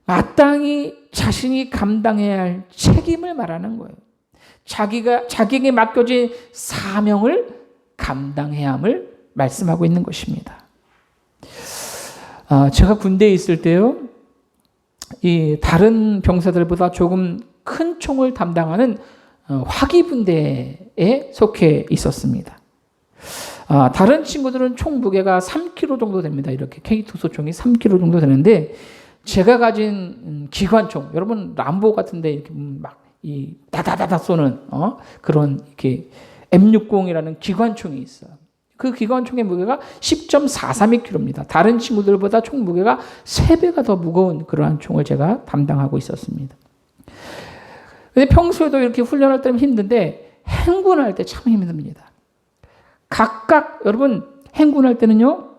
마땅히 자신이 감당해야 할 책임을 말하는 거예요. 자기에게 맡겨진 사명을 감당해야 함을 말씀하고 있는 것입니다. 제가 군대에 있을 때요, 이 다른 병사들보다 조금 큰 총을 담당하는 화기분대에 속해 있었습니다. 다른 친구들은 총 무게가 3kg 정도 됩니다. 이렇게 K2소총이 3kg 정도 되는데 제가 가진 기관총, 여러분 람보 같은데 이렇게 막 이 다다다다 쏘는 그런 이렇게 M60이라는 기관총이 있어요. 그 기관총의 무게가 10.432kg입니다. 다른 친구들보다 총 무게가 3배가 더 무거운 그러한 총을 제가 담당하고 있었습니다. 근데 평소에도 이렇게 훈련할 때는 힘든데 행군할 때 참 힘듭니다. 각각 여러분 행군할 때는요,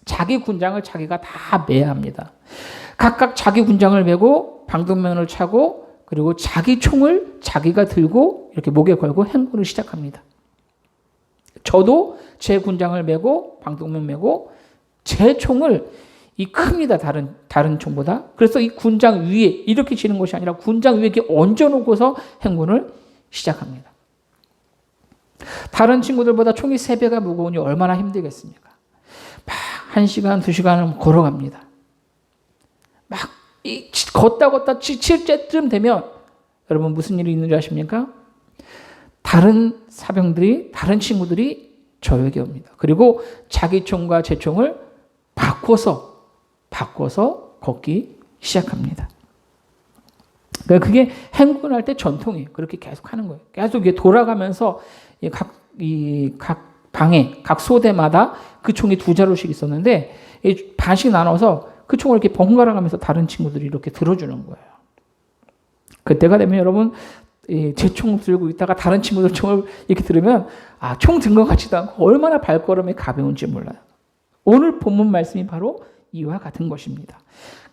자기 군장을 자기가 다 매야 합니다. 각각 자기 군장을 메고 방독면을 차고 그리고 자기 총을 자기가 들고 이렇게 목에 걸고 행군을 시작합니다. 저도 제 군장을 메고 방독면 메고 제 총을 큽니다. 다른 총보다. 그래서 이 군장 위에 이렇게 지는 것이 아니라 군장 위에 이렇게 얹어놓고서 행군을 시작합니다. 다른 친구들보다 총이 3배가 무거우니 얼마나 힘들겠습니까? 막 1시간, 2시간을 걸어갑니다. 막 걷다 지칠 때쯤 되면 여러분 무슨 일이 있는 줄 아십니까? 다른 사병들이, 다른 친구들이 저에게 옵니다. 그리고 자기 총과 제 총을 바꿔서 걷기 시작합니다. 그러니까 그게 행군할 때 전통이에요. 그렇게 계속 하는 거예요. 계속 이게 돌아가면서 각 방에, 각 소대마다 그 총이 2자루씩 있었는데 반씩 나눠서 그 총을 이렇게 번갈아 가면서 다른 친구들이 이렇게 들어주는 거예요. 그때가 되면 여러분, 제 총 들고 있다가 다른 친구들 총을 이렇게 들으면 총 든 것 같지도 않고 얼마나 발걸음이 가벼운지 몰라요. 오늘 본문 말씀이 바로 이와 같은 것입니다.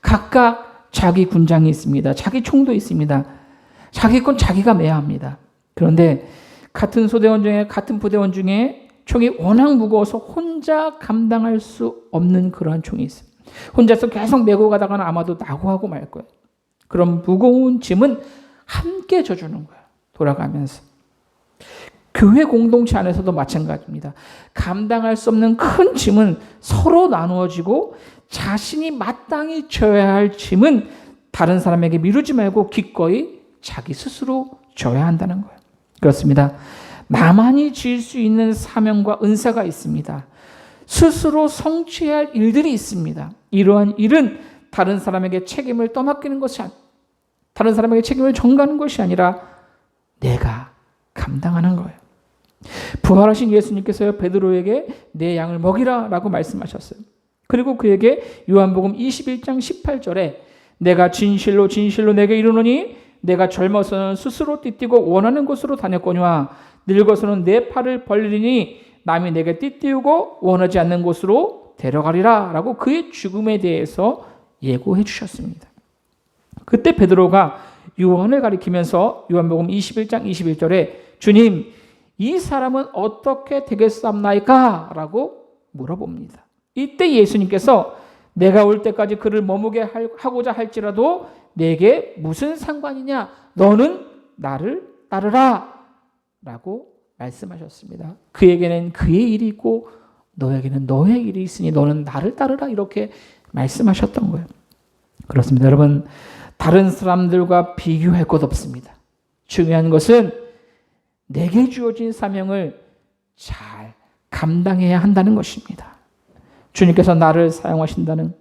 각각 자기 군장이 있습니다. 자기 총도 있습니다. 자기 건 자기가 매야 합니다. 그런데 같은 소대원 중에, 같은 부대원 중에 총이 워낙 무거워서 혼자 감당할 수 없는 그러한 총이 있습니다. 혼자서 계속 메고 가다가는 아마도 낙오하고 말 거예요. 그럼 무거운 짐은 함께 져주는 거예요. 돌아가면서. 교회 공동체 안에서도 마찬가지입니다. 감당할 수 없는 큰 짐은 서로 나누어지고 자신이 마땅히 져야 할 짐은 다른 사람에게 미루지 말고 기꺼이 자기 스스로 져야 한다는 거예요. 그렇습니다. 나만이 질 수 있는 사명과 은사가 있습니다. 스스로 성취해야 할 일들이 있습니다. 이러한 일은 다른 사람에게 책임을 떠맡기는 것이 다른 사람에게 책임을 전가하는 것이 아니라 내가 감당하는 거예요. 부활하신 예수님께서 베드로에게 내 양을 먹이라 라고 말씀하셨어요. 그리고 그에게 요한복음 21장 18절에 내가 진실로 진실로 내게 이르노니 내가 젊어서는 스스로 띠뛰고 원하는 곳으로 다녔거니와 늙어서는 내 팔을 벌리니 남이 내게 띠띠우고 원하지 않는 곳으로 데려가리라 라고 그의 죽음에 대해서 예고해 주셨습니다. 그때 베드로가 요한을 가리키면서 요한복음 21장 21절에 주님, 이 사람은 어떻게 되겠사옵나이까? 라고 물어봅니다. 이때 예수님께서 내가 올 때까지 그를 머무게 하고자 할지라도 내게 무슨 상관이냐? 너는 나를 따르라 라고 말씀하셨습니다. 그에게는 그의 일이 있고 너에게는 너의 일이 있으니 너는 나를 따르라 이렇게 말씀하셨던 거예요. 그렇습니다. 여러분, 다른 사람들과 비교할 것 없습니다. 중요한 것은 내게 주어진 사명을 잘 감당해야 한다는 것입니다. 주님께서 나를 사용하신다는,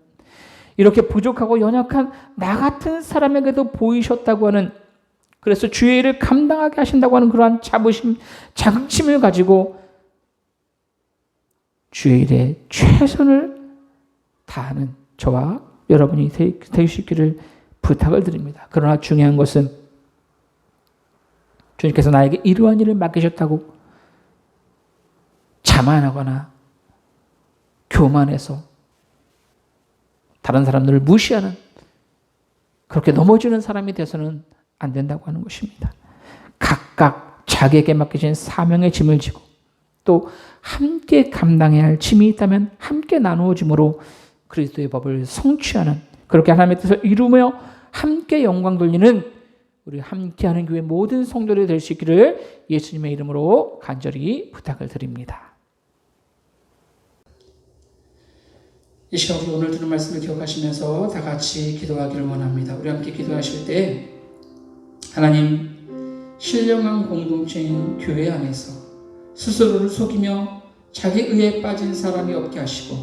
이렇게 부족하고 연약한 나 같은 사람에게도 보이셨다고 하는, 그래서 주의 일을 감당하게 하신다고 하는 그러한 자부심, 자긍심을 가지고 주의 일에 최선을 다하는 저와 여러분이 되시기를 부탁을 드립니다. 그러나 중요한 것은 주님께서 나에게 이러한 일을 맡기셨다고 자만하거나 교만해서 다른 사람들을 무시하는, 그렇게 넘어지는 사람이 돼서는 안 된다고 하는 것입니다. 각각 자기에게 맡겨진 사명의 짐을 지고 또 함께 감당해야 할 짐이 있다면 함께 나누어짐으로 그리스도의 법을 성취하는, 그렇게 하나님의 뜻을 이루며 함께 영광 돌리는 우리 함께하는 교회 모든 성도들이 될 수 있기를 예수님의 이름으로 간절히 부탁을 드립니다. 이 시간 우리 오늘 들은 말씀을 기억하시면서 다 같이 기도하기를 원합니다. 우리 함께 기도하실 때 하나님, 신령한 공동체인 교회 안에서 스스로를 속이며 자기 의에 빠진 사람이 없게 하시고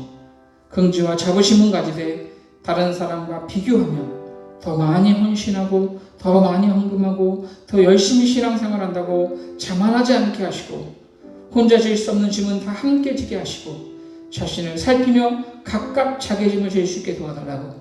긍지와 자부심은 가지되 다른 사람과 비교하며 더 많이 헌신하고 더 많이 헌금하고 더 열심히 신앙생활한다고 자만하지 않게 하시고 혼자 질 수 없는 짐은 다 함께 지게 하시고 자신을 살피며 각각 자기 짐을 질 수 있게 도와달라고,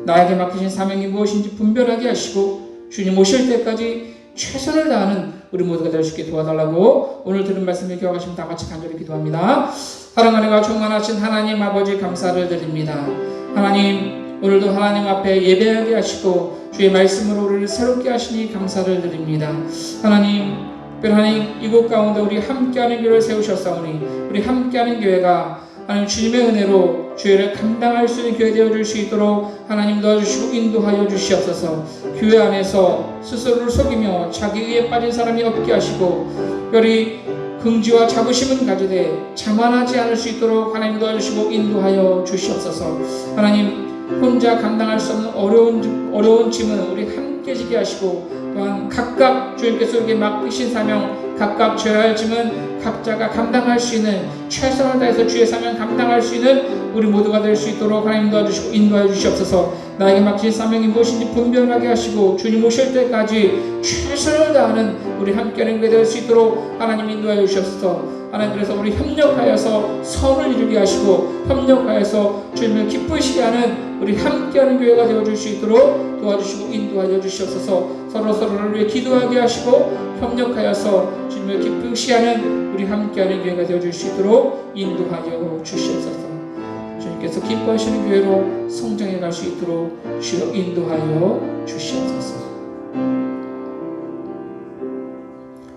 나에게 맡기신 사명이 무엇인지 분별하게 하시고 주님 오실 때까지 최선을 다하는 우리 모두가 될 수 있게 도와달라고 오늘 들은 말씀을 기억하시면 다 같이 간절히 기도합니다. 사랑하는 충만하신 하나님 아버지, 감사를 드립니다. 하나님, 오늘도 하나님 앞에 예배하게 하시고 주의 말씀으로 우리를 새롭게 하시니 감사를 드립니다. 하나님, 하나님, 이곳 가운데 우리 함께하는 교회를 세우셨사오니 우리 함께하는 교회가 하나님 주님의 은혜로 주의를 감당할 수 있는 교회 되어줄 수 있도록 하나님 도와주시고 인도하여 주시옵소서. 교회 안에서 스스로를 속이며 자기 의에 빠진 사람이 없게 하시고 열이 긍지와 자부심은 가지되 자만하지 않을 수 있도록 하나님 도와주시고 인도하여 주시옵소서. 하나님, 혼자 감당할 수 없는 어려운 짐은 우리 함께 지게 하시고 또한 각각 주님께서 우리에게 맡기신 사명, 각각 져야 할 짐은 각자가 감당할 수 있는, 최선을 다해서 주의 사명 감당할 수 있는 우리 모두가 될 수 있도록 하나님 도와주시고 인도하여 주시옵소서. 나에게 맡기신 사명이 무엇인지 분별하게 하시고 주님 오실 때까지 최선을 다하는 우리 함께하는 게 될 수 있도록 하나님 인도하여 주시옵소서. 하나님, 그래서 우리 협력하여서 선을 이루게 하시고 협력하여서 주님을 기쁘시게 하는 우리 함께하는 교회가 되어줄 수 있도록 도와주시고 인도하여 주시옵소서. 서로를 위해 기도하게 하시고 협력하여서 주님을 기쁘시게 하는 우리 함께하는 교회가 되어줄 수 있도록 인도하여 주시옵소서. 주님께서 기뻐하시는 교회로 성장해 갈 수 있도록 주여 인도하여 주시옵소서.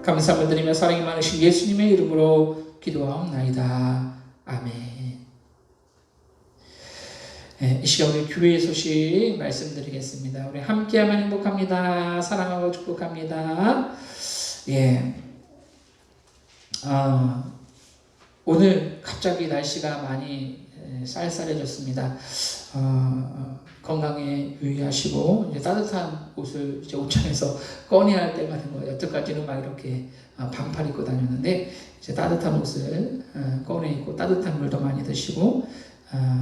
감사함을 드리며 사랑이 많으신 예수님의 이름으로 기도하옵나이다. 아멘. 이 시간 우리 교회의 소식 말씀드리겠습니다. 우리 함께하면 행복합니다. 사랑하고 축복합니다. 오늘 갑자기 날씨가 많이 쌀쌀해졌습니다. 건강에 유의하시고 이제 따뜻한 옷을 이제 옷장에서 꺼내야 할 때가 된 거예요. 여태까지는 막 이렇게 반팔 입고 다녔는데 이제 따뜻한 옷을 꺼내 입고 따뜻한 물도 많이 드시고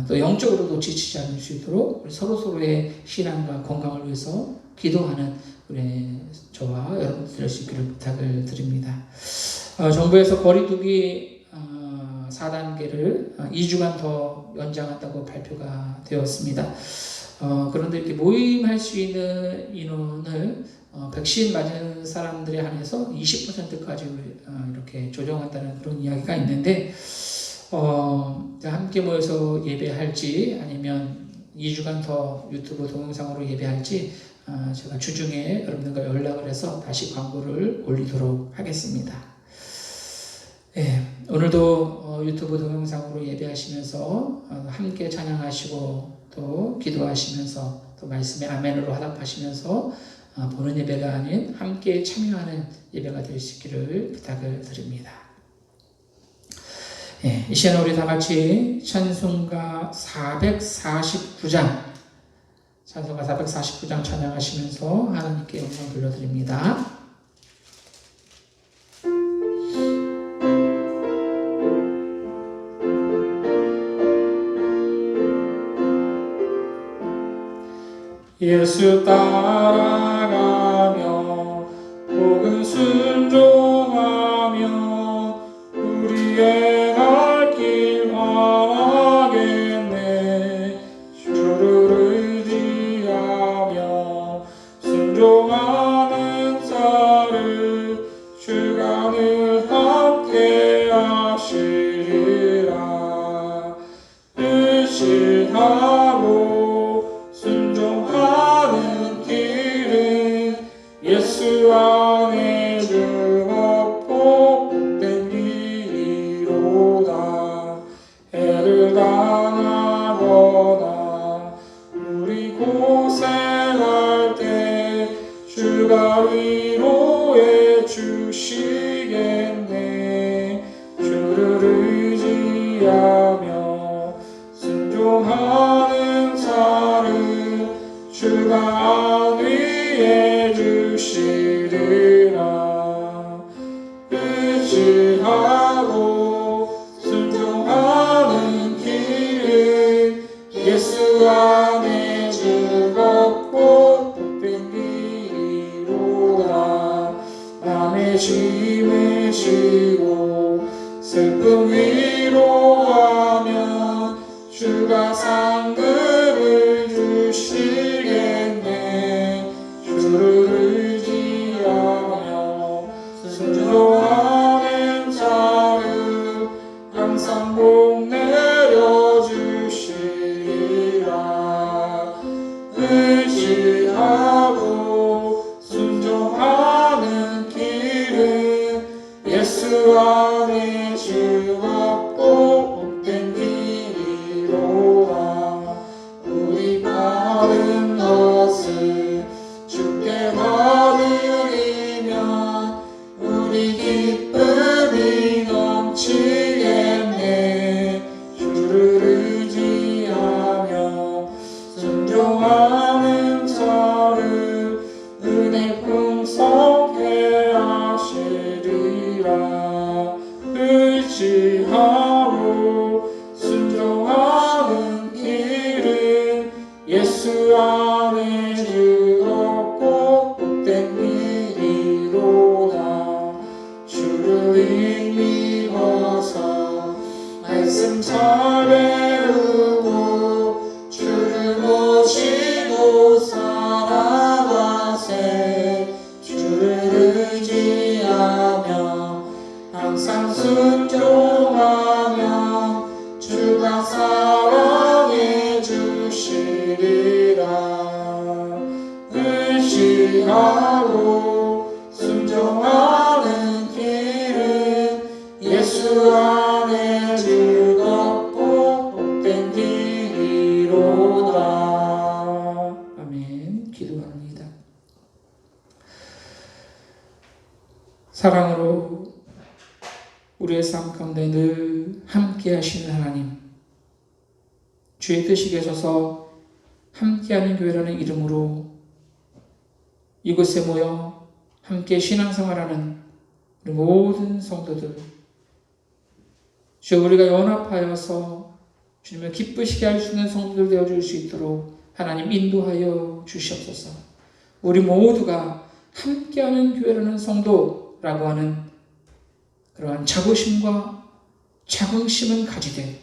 또 영적으로도 지치지 않을 수 있도록 우리 서로의 신앙과 건강을 위해서 기도하는 우리 저와 여러분들 될 수 있기를 부탁을 드립니다. 정부에서 거리두기 4단계를 2주간 더 연장한다고 발표가 되었습니다. 그런데 이렇게 모임할 수 있는 인원을 백신 맞은 사람들에 한해서 20%까지 이렇게 조정한다는 그런 이야기가 있는데 함께 모여서 예배할지 아니면 2주간 더 유튜브 동영상으로 예배할지 제가 주중에 여러분들과 연락을 해서 다시 광고를 올리도록 하겠습니다. 오늘도 유튜브 동영상으로 예배하시면서 함께 찬양하시고 또 기도하시면서 또 말씀에 아멘으로 화답하시면서 보는 예배가 아닌 함께 참여하는 예배가 될 수 있기를 부탁을 드립니다. 이 시간에 우리 다 같이 찬송가 449장 찬양하시면서 하나님께 영광 돌려드립니다. 예수 따라가며 복음 순종하며 우리의 갈 길 환하겠네. 주를 의지하며 순종하는 자를 주가 늘 함께 하시리라. 의지하고 순종하는 길은 예수 안에 즐겁고 복된 길이로다. 해를 당하거나 우리 고생할 때 주가 위로해 주시겠네. 주를 의지하며 순종하는 자를 주가 안위해 주시리라. 의지하고 순종하는 길은 예수 안에 즐겁고 복된 길이로다. 남의 짐을 지고 슬픔 위로하면 주가 상급을 주시겠네. 주를 의지하며 순종하는 자를 항상 복 내려주시리라. 의지하고 순종하는 길은 예수 안에 즐겁고 복된 길이로다. 우리 받은 것을 주께 받으리면 우리 기쁨이 넘치겠네. 주를 의지하며 순종하는 자를 은혜 풍성케 하시리라. 의지하고 순종하는 길은 예수 안에 즐겁고 복된 길이로다. 주를 힘입어서 말씀 잘 배우고 주를 모시고 살아가세. 주를 의지하며 항상 순종하며 주가 사랑해 주시리라. 의지하고 순종하는 길은 예수 안에 즐겁고 복된 길이로다. 아멘. 기도합니다. 사랑으로 우리의 삶 가운데 늘 함께 하시는 하나님, 주의 뜻이 계셔서 함께하는 교회라는 이름으로 이곳에 모여 함께 신앙생활하는 우리 모든 성도들, 주여 우리가 연합하여서 주님을 기쁘시게 할 수 있는 성도들 되어줄 수 있도록 하나님 인도하여 주시옵소서. 우리 모두가 함께하는 교회라는 성도라고 하는 그러한 자부심과 자긍심은 가지되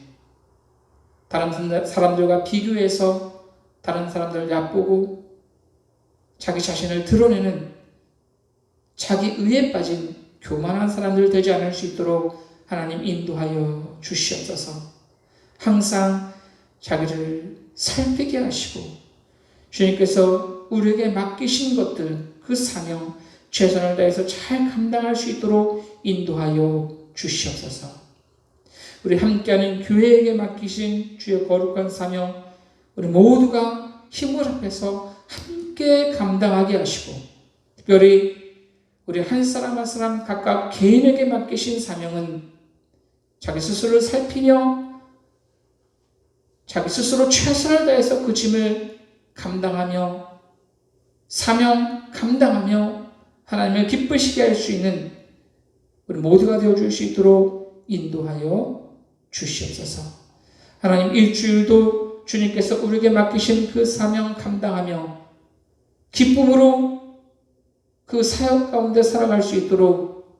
다른 사람들과 비교해서 다른 사람들을 얕보고 자기 자신을 드러내는 자기 의에 빠진 교만한 사람들 되지 않을 수 있도록 하나님 인도하여 주시옵소서. 항상 자기를 살피게 하시고 주님께서 우리에게 맡기신 것들, 그 사명, 최선을 다해서 잘 감당할 수 있도록 인도하여 주시옵소서. 우리 함께하는 교회에게 맡기신 주의 거룩한 사명, 우리 모두가 힘을 합해서 함께 감당하게 하시고, 특별히 우리 한 사람 한 사람 각각 개인에게 맡기신 사명은 자기 스스로를 살피며 자기 스스로 최선을 다해서 그 짐을 감당하며 사명 감당하며 하나님을 기쁘시게 할 수 있는 우리 모두가 되어줄 수 있도록 인도하여 주시옵소서. 하나님, 일주일도 주님께서 우리에게 맡기신 그 사명 감당하며 기쁨으로 그 사역 가운데 살아갈 수 있도록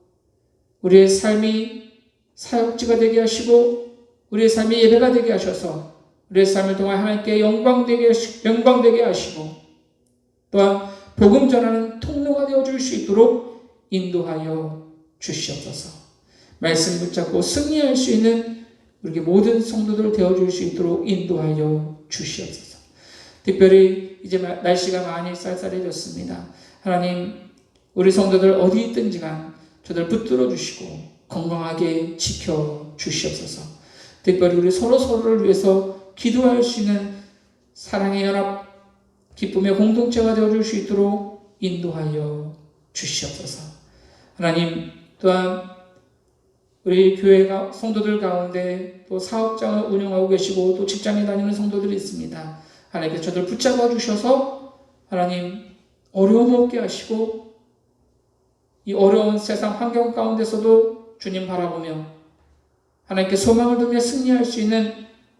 우리의 삶이 사역지가 되게 하시고 우리의 삶이 예배가 되게 하셔서 우리의 삶을 통해 하나님께 영광되게 하시고 또한 복음 전하는 통로가 되어줄 수 있도록 인도하여 주시옵소서. 말씀 붙잡고 승리할 수 있는 우리 모든 성도들 되어줄 수 있도록 인도하여 주시옵소서. 특별히 이제 날씨가 많이 쌀쌀해졌습니다. 하나님, 우리 성도들 어디 있든지 간 저들 붙들어 주시고 건강하게 지켜 주시옵소서. 특별히 우리 서로를 위해서 기도할 수 있는 사랑의 연합, 기쁨의 공동체가 되어줄 수 있도록 인도하여 주시옵소서. 하나님, 또한 우리 교회가 성도들 가운데 또 사업장을 운영하고 계시고 또 직장에 다니는 성도들이 있습니다. 하나님께서 저들 붙잡아 주셔서 하나님 어려움 없게 하시고 이 어려운 세상 환경 가운데서도 주님 바라보며 하나님께 소망을 두며 승리할 수 있는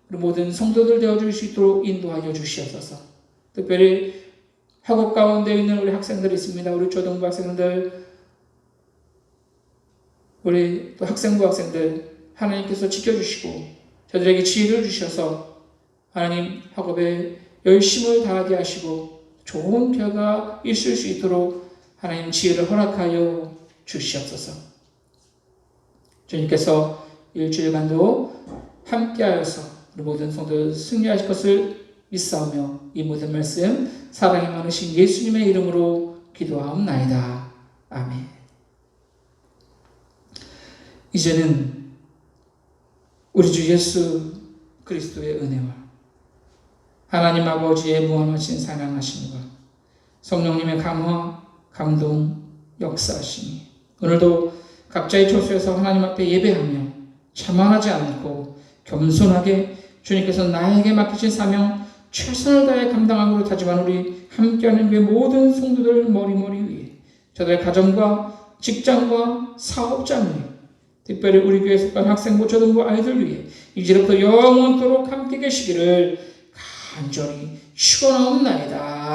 우리 모든 성도들 되어줄 수 있도록 인도하여 주시옵소서. 특별히 학업 가운데 있는 우리 학생들이 있습니다. 우리 초등부 학생들, 우리 또 학생부 학생들 하나님께서 지켜주시고 저들에게 지혜를 주셔서 하나님 학업에 열심을 다하게 하시고 좋은 결과가 있을 수 있도록 하나님 지혜를 허락하여 주시옵소서. 주님께서 일주일간도 함께하여서 우리 모든 성도들 승리하실 것을 믿사오며 이 모든 말씀 사랑이 많으신 예수님의 이름으로 기도하옵나이다. 아멘. 이제는 우리 주 예수 그리스도의 은혜와 하나님 아버지의 무한하신 사랑하심과 성령님의 감화, 감동, 역사하심이 오늘도 각자의 처소에서 하나님 앞에 예배하며 자만하지 않고 겸손하게 주님께서 나에게 맡기신 사명 최선을 다해 감당하기로 다짐한 우리 함께하는 그 모든 성도들 머리머리 위에 저들의 가정과 직장과 사업장 위에 특별히 우리 교회에 속한 학생부, 초등부 아이들 위해 이제부터 영원토록 함께 계시기를 간절히 축원하옵나이다.